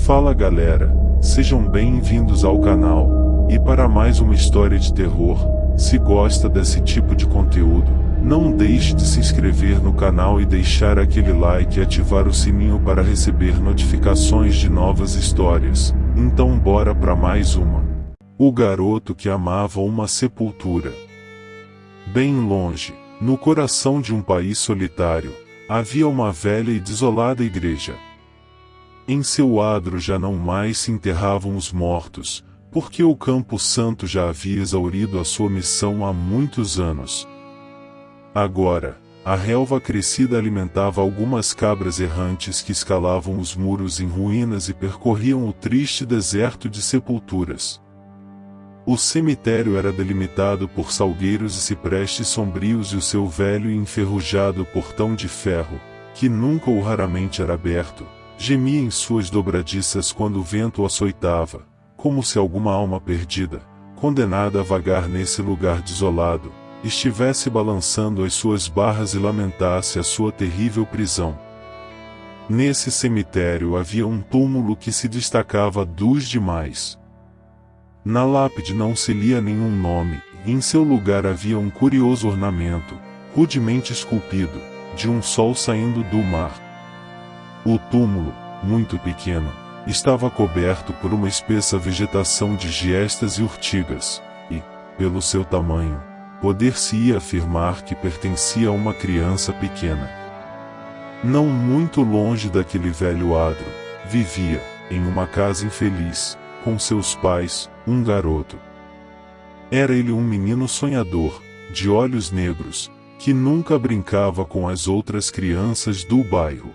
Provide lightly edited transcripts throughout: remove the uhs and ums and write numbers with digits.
Fala galera, sejam bem-vindos ao canal, e para mais uma história de terror. Se gosta desse tipo de conteúdo, não deixe de se inscrever no canal e deixar aquele like e ativar o sininho para receber notificações de novas histórias. Então bora para mais uma. O garoto que amava uma sepultura. Bem longe, no coração de um país solitário, havia uma velha e desolada igreja. Em seu adro já não mais se enterravam os mortos, porque o Campo Santo já havia exaurido a sua missão há muitos anos. Agora, a relva crescida alimentava algumas cabras errantes que escalavam os muros em ruínas e percorriam o triste deserto de sepulturas. O cemitério era delimitado por salgueiros e ciprestes sombrios e o seu velho e enferrujado portão de ferro, que nunca ou raramente era aberto, gemia em suas dobradiças quando o vento o açoitava, como se alguma alma perdida, condenada a vagar nesse lugar desolado, estivesse balançando as suas barras e lamentasse a sua terrível prisão. Nesse cemitério havia um túmulo que se destacava dos demais. Na lápide não se lia nenhum nome, e em seu lugar havia um curioso ornamento, rudemente esculpido, de um sol saindo do mar. O túmulo, muito pequeno, estava coberto por uma espessa vegetação de giestas e urtigas, e, pelo seu tamanho, poder-se-ia afirmar que pertencia a uma criança pequena. Não muito longe daquele velho adro, vivia, em uma casa infeliz, com seus pais, um garoto. Era ele um menino sonhador, de olhos negros, que nunca brincava com as outras crianças do bairro.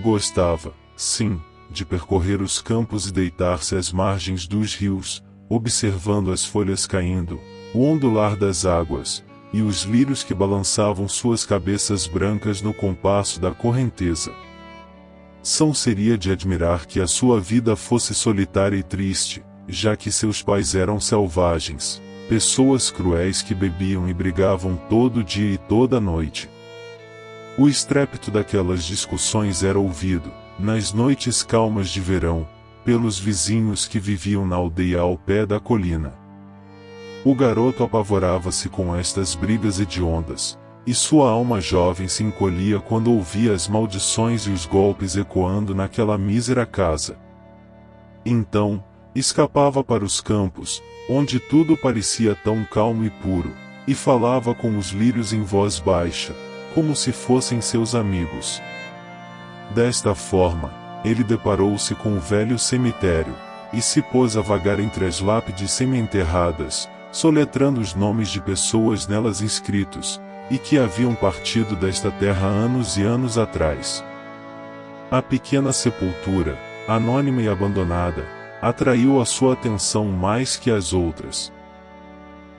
Gostava, sim, de percorrer os campos e deitar-se às margens dos rios, observando as folhas caindo, o ondular das águas, e os lírios que balançavam suas cabeças brancas no compasso da correnteza. Seria de admirar que a sua vida fosse solitária e triste, já que seus pais eram selvagens, pessoas cruéis que bebiam e brigavam todo dia e toda noite. O estrépito daquelas discussões era ouvido, nas noites calmas de verão, pelos vizinhos que viviam na aldeia ao pé da colina. O garoto apavorava-se com estas brigas hediondas, e sua alma jovem se encolhia quando ouvia as maldições e os golpes ecoando naquela mísera casa. Então, escapava para os campos, onde tudo parecia tão calmo e puro, e falava com os lírios em voz baixa, como se fossem seus amigos. Desta forma, ele deparou-se com o velho cemitério, e se pôs a vagar entre as lápides semi-enterradas, soletrando os nomes de pessoas nelas inscritos, e que haviam partido desta terra anos e anos atrás. A pequena sepultura, anônima e abandonada, atraiu a sua atenção mais que as outras.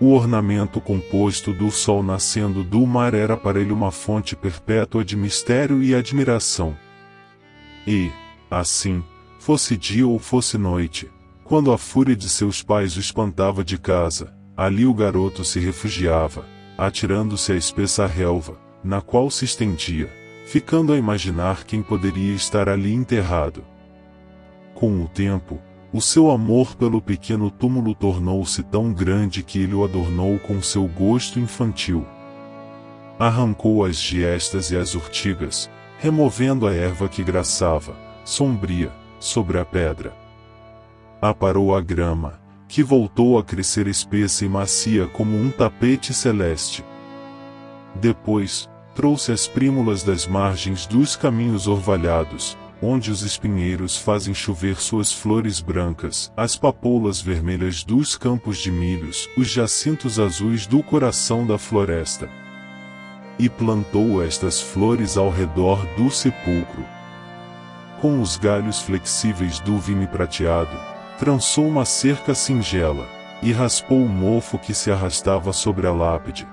O ornamento composto do sol nascendo do mar era para ele uma fonte perpétua de mistério e admiração. E, assim, fosse dia ou fosse noite, quando a fúria de seus pais o espantava de casa, ali o garoto se refugiava, atirando-se à espessa relva, na qual se estendia, ficando a imaginar quem poderia estar ali enterrado. Com o tempo, o seu amor pelo pequeno túmulo tornou-se tão grande que ele o adornou com seu gosto infantil. Arrancou as giestas e as urtigas, removendo a erva que graçava, sombria, sobre a pedra. Aparou a grama, que voltou a crescer espessa e macia como um tapete celeste. Depois, trouxe as prímulas das margens dos caminhos orvalhados, onde os espinheiros fazem chover suas flores brancas, as papoulas vermelhas dos campos de milhos, os jacintos azuis do coração da floresta. E plantou estas flores ao redor do sepulcro. Com os galhos flexíveis do vime prateado, trançou uma cerca singela, e raspou o mofo que se arrastava sobre a lápide.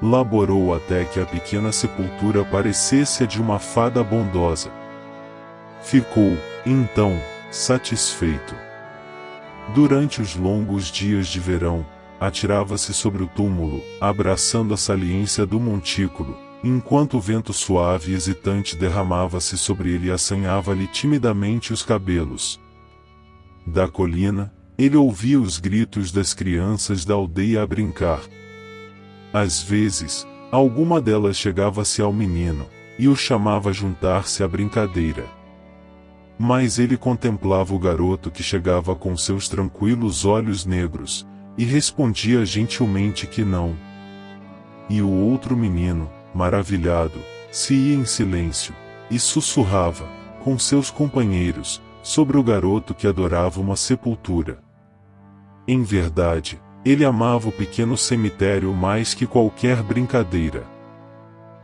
Laborou até que a pequena sepultura parecesse a de uma fada bondosa. Ficou, então, satisfeito. Durante os longos dias de verão, atirava-se sobre o túmulo, abraçando a saliência do montículo, enquanto o vento suave e hesitante derramava-se sobre ele e assanhava-lhe timidamente os cabelos. Da colina, ele ouvia os gritos das crianças da aldeia a brincar. Às vezes, alguma delas chegava-se ao menino, e o chamava a juntar-se à brincadeira. Mas ele contemplava o garoto que chegava com seus tranquilos olhos negros, e respondia gentilmente que não. E o outro menino, maravilhado, se ia em silêncio, e sussurrava, com seus companheiros, sobre o garoto que adorava uma sepultura. Em verdade, ele amava o pequeno cemitério mais que qualquer brincadeira.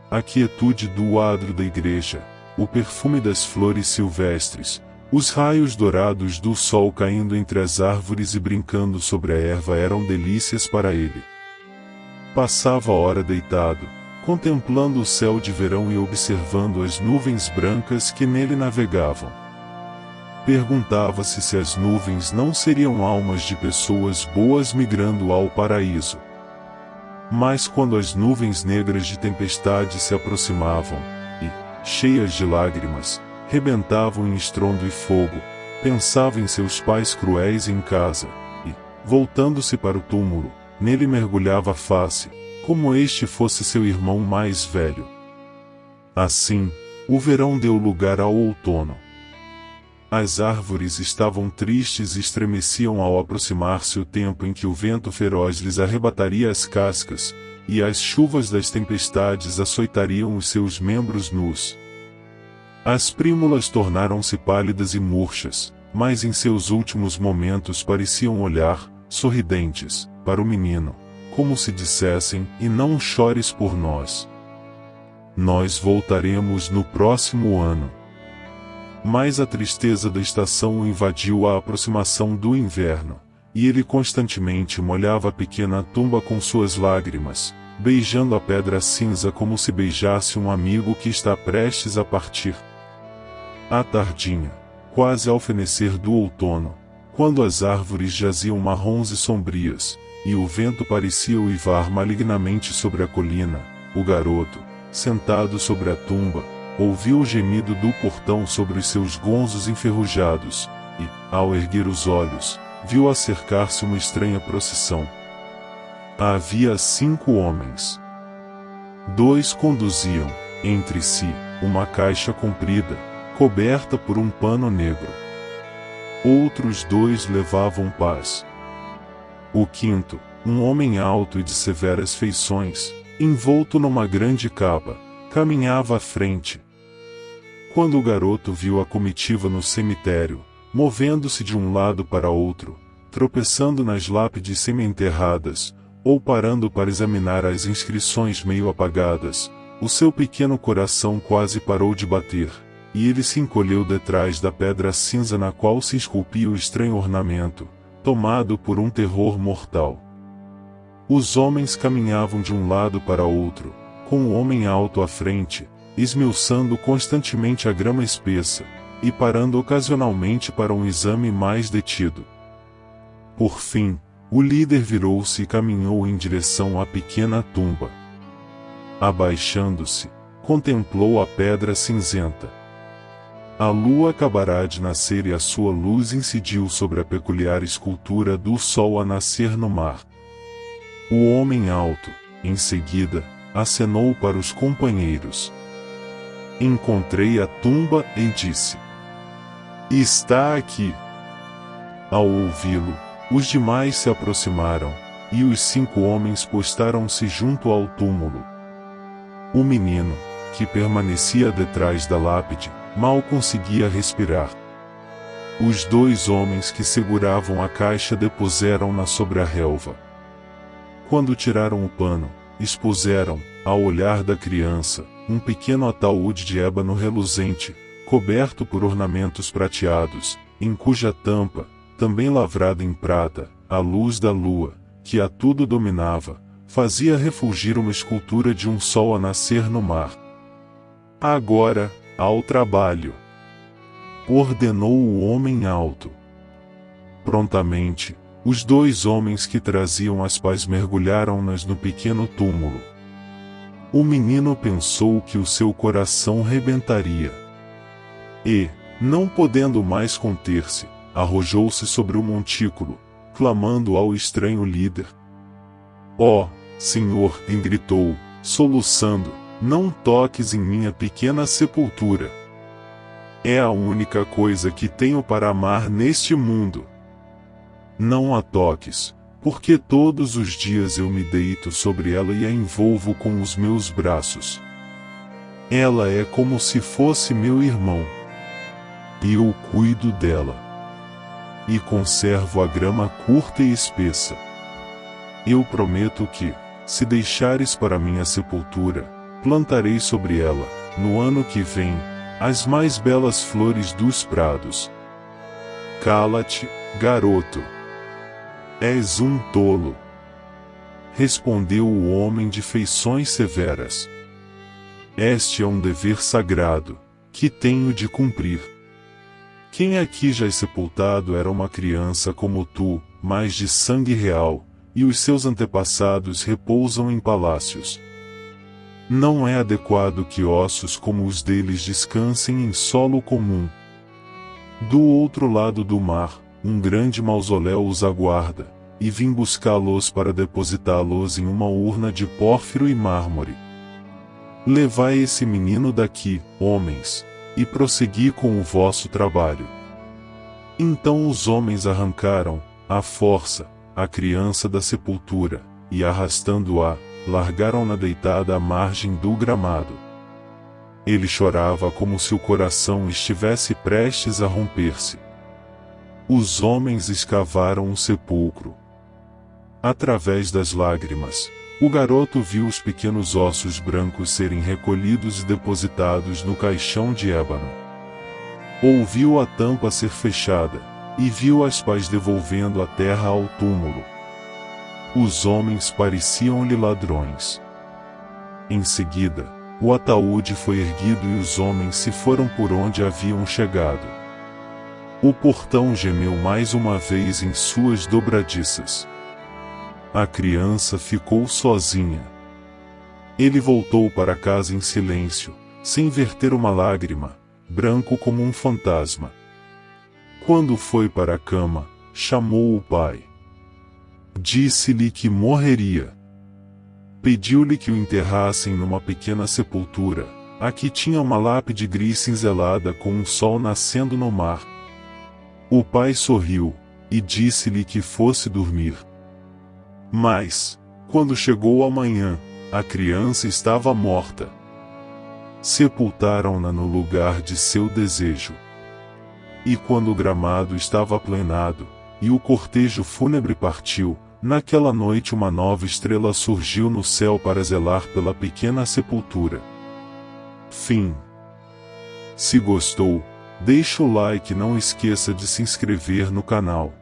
A quietude do adro da igreja, o perfume das flores silvestres, os raios dourados do sol caindo entre as árvores e brincando sobre a erva eram delícias para ele. Passava a hora deitado, contemplando o céu de verão e observando as nuvens brancas que nele navegavam. Perguntava-se se as nuvens não seriam almas de pessoas boas migrando ao paraíso. Mas quando as nuvens negras de tempestade se aproximavam, e, cheias de lágrimas, rebentavam em estrondo e fogo, pensava em seus pais cruéis em casa, e, voltando-se para o túmulo, nele mergulhava a face, como este fosse seu irmão mais velho. Assim, o verão deu lugar ao outono. As árvores estavam tristes e estremeciam ao aproximar-se o tempo em que o vento feroz lhes arrebataria as cascas, e as chuvas das tempestades açoitariam os seus membros nus. As prímulas tornaram-se pálidas e murchas, mas em seus últimos momentos pareciam olhar, sorridentes, para o menino, como se dissessem: "E não chores por nós. Nós voltaremos no próximo ano." Mas a tristeza da estação o invadiu à aproximação do inverno, e ele constantemente molhava a pequena tumba com suas lágrimas, beijando a pedra cinza como se beijasse um amigo que está prestes a partir. À tardinha, quase ao fenecer do outono, quando as árvores jaziam marrons e sombrias, e o vento parecia uivar malignamente sobre a colina, o garoto, sentado sobre a tumba, ouviu o gemido do portão sobre os seus gonzos enferrujados, e, ao erguer os olhos, viu acercar-se uma estranha procissão. Havia 5 homens. 2 conduziam, entre si, uma caixa comprida, coberta por um pano negro. Outros 2 levavam pás. O quinto, um homem alto e de severas feições, envolto numa grande capa, caminhava à frente. Quando o garoto viu a comitiva no cemitério, movendo-se de um lado para outro, tropeçando nas lápides semi-enterradas, ou parando para examinar as inscrições meio apagadas, o seu pequeno coração quase parou de bater, e ele se encolheu detrás da pedra cinza na qual se esculpia o estranho ornamento, tomado por um terror mortal. Os homens caminhavam de um lado para outro, com o homem alto à frente, esmiuçando constantemente a grama espessa, e parando ocasionalmente para um exame mais detido. Por fim, o líder virou-se e caminhou em direção à pequena tumba. Abaixando-se, contemplou a pedra cinzenta. A lua acabará de nascer e a sua luz incidiu sobre a peculiar escultura do sol a nascer no mar. O homem alto, em seguida, acenou para os companheiros. Encontrei a tumba e disse: "Está aqui." Ao ouvi-lo, os demais se aproximaram, e os 5 homens postaram-se junto ao túmulo. O menino, que permanecia detrás da lápide, mal conseguia respirar. Os 2 homens que seguravam a caixa depuseram-na sobre a relva. Quando tiraram o pano, expuseram, ao olhar da criança, um pequeno ataúde de ébano reluzente, coberto por ornamentos prateados, em cuja tampa, também lavrada em prata, a luz da lua, que a tudo dominava, fazia refulgir uma escultura de um sol a nascer no mar. "Agora, ao trabalho!" ordenou o homem alto. Prontamente, os 2 homens que traziam as pás mergulharam-nas no pequeno túmulo. O menino pensou que o seu coração rebentaria. E, não podendo mais conter-se, arrojou-se sobre o montículo, clamando ao estranho líder. Ó, Senhor, gritou, soluçando, não toques em minha pequena sepultura. É a única coisa que tenho para amar neste mundo. Não a toques, porque todos os dias eu me deito sobre ela e a envolvo com os meus braços. Ela é como se fosse meu irmão. E eu cuido dela. E conservo a grama curta e espessa. Eu prometo que, se deixares para minha sepultura, plantarei sobre ela, no ano que vem, as mais belas flores dos prados. Cala-te, garoto. És um tolo. Respondeu o homem de feições severas. Este é um dever sagrado, que tenho de cumprir. Quem aqui já é sepultado era uma criança como tu, mas de sangue real, e os seus antepassados repousam em palácios. Não é adequado que ossos como os deles descansem em solo comum. Do outro lado do mar, um grande mausoléu os aguarda, e vim buscá-los para depositá-los em uma urna de pórfiro e mármore. Levai esse menino daqui, homens, e prossegui com o vosso trabalho. Então os homens arrancaram, à força, a criança da sepultura, e arrastando-a, largaram-na deitada à margem do gramado. Ele chorava como se o coração estivesse prestes a romper-se. Os homens escavaram um sepulcro. Através das lágrimas, o garoto viu os pequenos ossos brancos serem recolhidos e depositados no caixão de ébano. Ouviu a tampa ser fechada, e viu as pás devolvendo a terra ao túmulo. Os homens pareciam-lhe ladrões. Em seguida, o ataúde foi erguido e os homens se foram por onde haviam chegado. O portão gemeu mais uma vez em suas dobradiças. A criança ficou sozinha. Ele voltou para casa em silêncio, sem verter uma lágrima, branco como um fantasma. Quando foi para a cama, chamou o pai. Disse-lhe que morreria. Pediu-lhe que o enterrassem numa pequena sepultura. Aqui tinha uma lápide gris cinzelada com um sol nascendo no mar. O pai sorriu, e disse-lhe que fosse dormir. Mas, quando chegou a manhã, a criança estava morta. Sepultaram-na no lugar de seu desejo. E quando o gramado estava aplenado, e o cortejo fúnebre partiu, naquela noite uma nova estrela surgiu no céu para zelar pela pequena sepultura. Fim. Se gostou, deixa o like e não esqueça de se inscrever no canal.